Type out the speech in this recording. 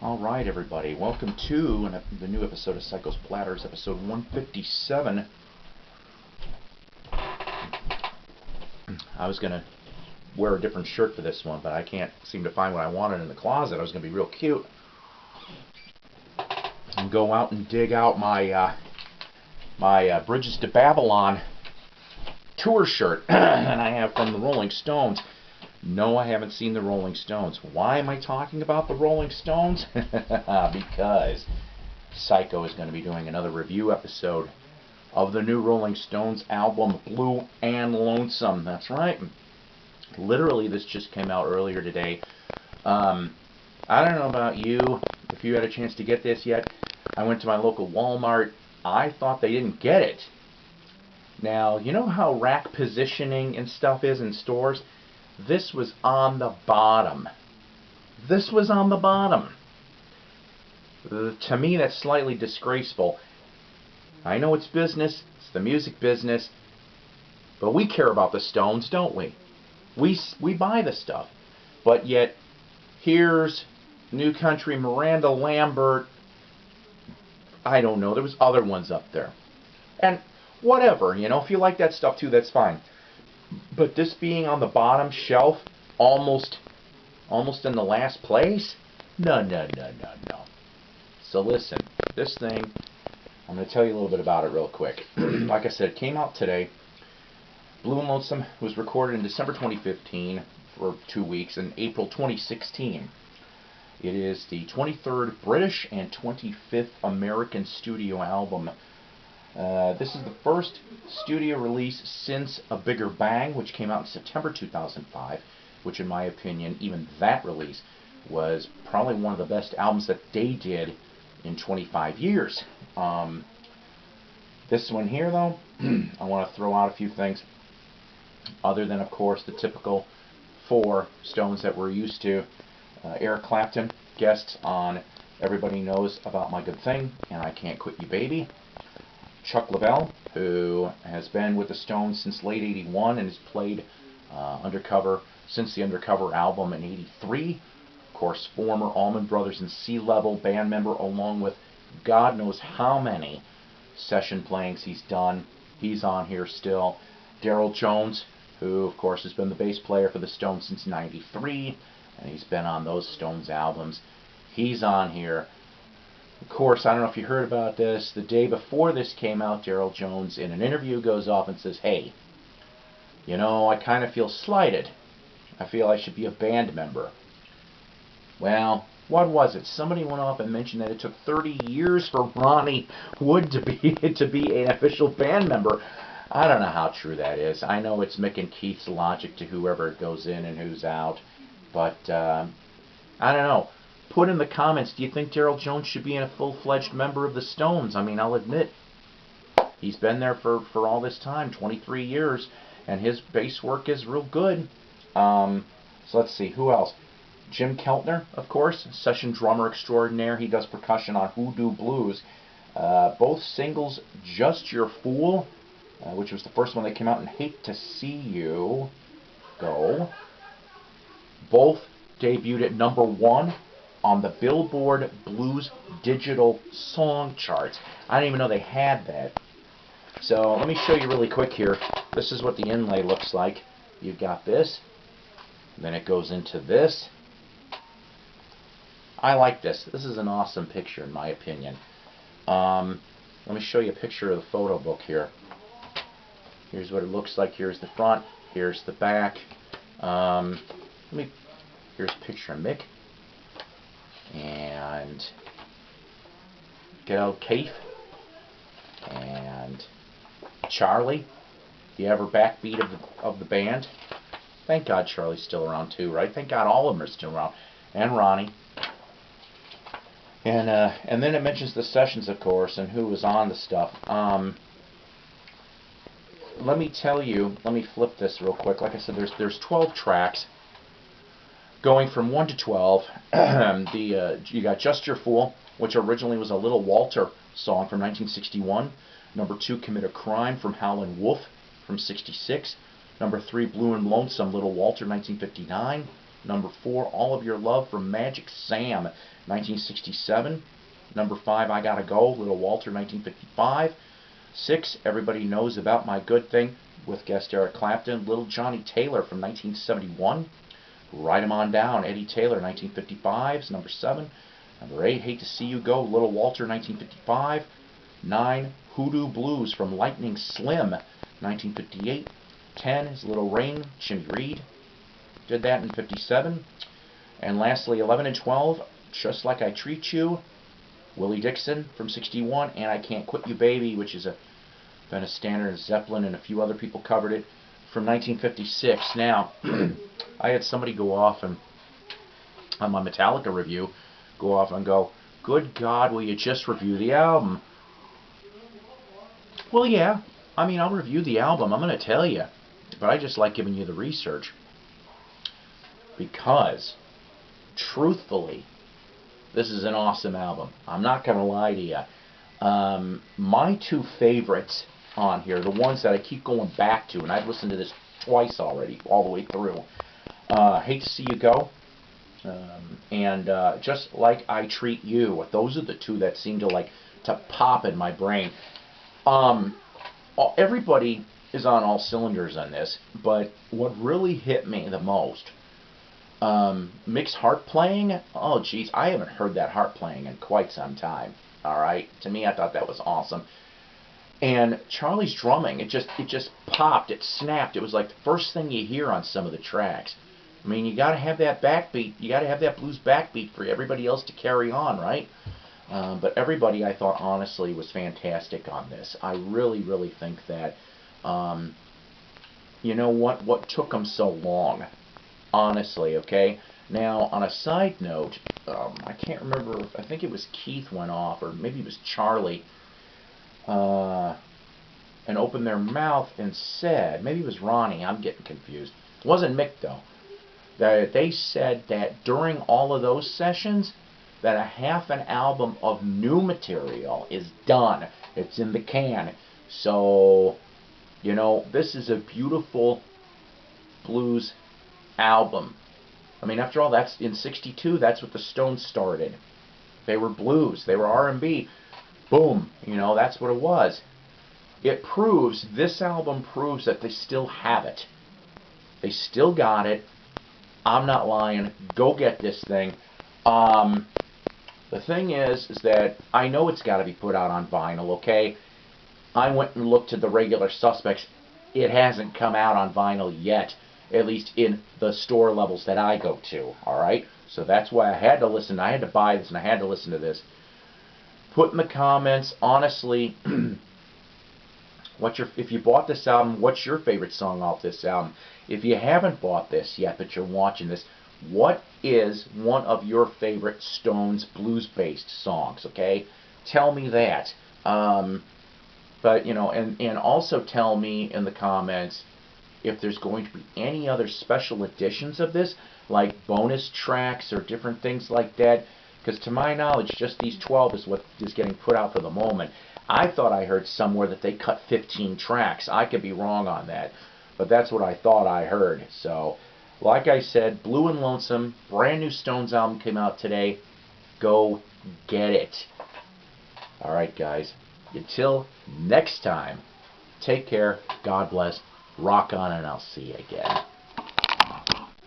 Alright everybody, welcome to the new episode of Psycho's Platters, episode 157. I was going to wear a different shirt for this one, but I can't seem to find what I wanted in the closet. I was going to be real cute and go out and dig out my Bridges to Babylon tour shirt that I have from the Rolling Stones. No, I haven't seen the Rolling Stones. Why am I talking about the Rolling Stones? Because Psyko is going to be doing another review episode of the new Rolling Stones album, Blue and Lonesome. That's right. Literally, this just came out earlier today. I don't know about you, if you had a chance to get this yet. I went to my local Walmart. I thought they didn't get it. Now, you know how rack positioning and stuff is in stores? This was on the bottom. This was on the bottom. To me, that's slightly disgraceful. I know it's business. It's the music business. But we care about the Stones, don't we? We buy the stuff. But yet, here's New Country, Miranda Lambert. I don't know. There was other ones up there. And whatever, you know, if you like that stuff too, that's fine. But this being on the bottom shelf, almost in the last place? No. So listen, this thing, I'm going to tell you a little bit about it real quick. Like I said, it came out today. Blue and Lonesome was recorded in December 2015 for 2 weeks in April 2016. It is the 23rd British and 25th American studio album. This is the first studio release since A Bigger Bang, which came out in September 2005, which in my opinion, even that release was probably one of the best albums that they did in 25 years. This one here, though, I want to throw out a few things, other than, of course, the typical 4 Stones that we're used to. Eric Clapton, guest on Everybody Knows About My Good Thing and I Can't Quit You Baby. Chuck Leavell, who has been with the Stones since late '81 and has played Undercover since the Undercover album in '83. Of course, former Allman Brothers and Sea Level band member, along with God knows how many session playings he's done. He's on here still. Daryl Jones, who of course has been the bass player for the Stones since '93, and he's been on those Stones albums. He's on here. Of course, I don't know if you heard about this. The day before this came out, Daryl Jones, in an interview, goes off and says, hey, you know, I kind of feel slighted. I feel I should be a band member. Well, what was it? Somebody went off and mentioned that it took 30 years for Ronnie Wood to be an official band member. I don't know how true that is. I know it's Mick and Keith's logic to whoever goes in and who's out. But, I don't know. Put in the comments, do you think Daryl Jones should be a full-fledged member of the Stones? I mean, I'll admit, he's been there for all this time, 23 years, and his bass work is real good. So let's see, who else? Jim Keltner, of course, session drummer extraordinaire. He does percussion on Hoodoo Blues. Both singles, Just Your Fool, which was the first one that came out, and Hate to See You Go. Both debuted at #1 on the Billboard Blues Digital Song Charts. I didn't even know they had that. So let me show you really quick here. This is what the inlay looks like. You've got this. Then it goes into this. I like this. This is an awesome picture in my opinion. Let me show you a picture of the photo book here. Here's what it looks like. Here's the front. Here's the back. Here's a picture of Mick. And good old Keith and Charlie, the ever backbeat of the band. Thank God Charlie's still around too, right? Thank God all of them are still around, and Ronnie. And then it mentions the sessions, of course, and who was on the stuff. Let me tell you. Let me flip this real quick. Like I said, there's 12 tracks. Going from 1 to 12, you got Just Your Fool, which originally was a Little Walter song from 1961. #2, Commit a Crime from Howlin' Wolf from '66. #3, Blue and Lonesome, Little Walter, 1959. Number 4, All of Your Love from Magic Sam, 1967. Number 5, I Gotta Go, Little Walter, 1955. 6, Everybody Knows About My Good Thing, with guest Eric Clapton, Little Johnny Taylor from 1971. Write 'Em On Down, Eddie Taylor, 1955 is number 7. Number 8, Hate to See You Go, Little Walter, 1955. 9, Hoodoo Blues from Lightning Slim, 1958. 10 is Little Rain, Jimmy Reed did that in 57. And lastly, 11 and 12, Just Like I Treat You, Willie Dixon from 61, and I Can't Quit You Baby, which is been a standard. Zeppelin and a few other people covered it, from 1956. Now, I had somebody go off and on my Metallica review, go off and go, "Good God, will you just review the album?" Well, yeah. I mean, I'll review the album, I'm going to tell you. But I just like giving you the research. Because, truthfully, this is an awesome album. I'm not going to lie to you. My 2 favorites on here, the ones that I keep going back to, and I've listened to this twice already, all the way through. Hate to See You Go, and Just Like I Treat You. Those are the 2 that seem to pop in my brain. Everybody is on all cylinders on this, but what really hit me the most, Mick's harp playing. Oh geez, I haven't heard that harp playing in quite some time. Alright, to me I thought that was awesome. And Charlie's drumming, it just popped, it snapped. It was like the first thing you hear on some of the tracks. I mean, you gotta have that backbeat, you gotta have that blues backbeat for everybody else to carry on, right? But everybody, I thought, honestly, was fantastic on this. I really, really think that, you know what took them so long? Honestly, okay? Now, on a side note, I can't remember, I think it was Keith went off, or maybe it was Charlie, and opened their mouth and said, maybe it was Ronnie, I'm getting confused. It wasn't Mick, though. That they said that during all of those sessions, that a half an album of new material is done. It's in the can. So, you know, this is a beautiful blues album. I mean, after all, that's in '62, that's what the Stones started. They were blues, they were R&B. Boom, you know, that's what it was. This album proves that they still have it. They still got it. I'm not lying. Go get this thing. The thing is that I know it's got to be put out on vinyl, okay? I went and looked at the Regular Suspects. It hasn't come out on vinyl yet, at least in the store levels that I go to, alright? So that's why I had to listen. I had to buy this and I had to listen to this. Put in the comments, honestly, if you bought this album, what's your favorite song off this album? If you haven't bought this yet, but you're watching this, what is one of your favorite Stones blues-based songs, okay? Tell me that. But, you know, and also tell me in the comments if there's going to be any other special editions of this, like bonus tracks or different things like that. Because to my knowledge, just these 12 is what is getting put out for the moment. I thought I heard somewhere that they cut 15 tracks. I could be wrong on that. But that's what I thought I heard. So, like I said, Blue and Lonesome, brand new Stones album came out today. Go get it. Alright guys, until next time, take care, God bless, rock on, and I'll see you again.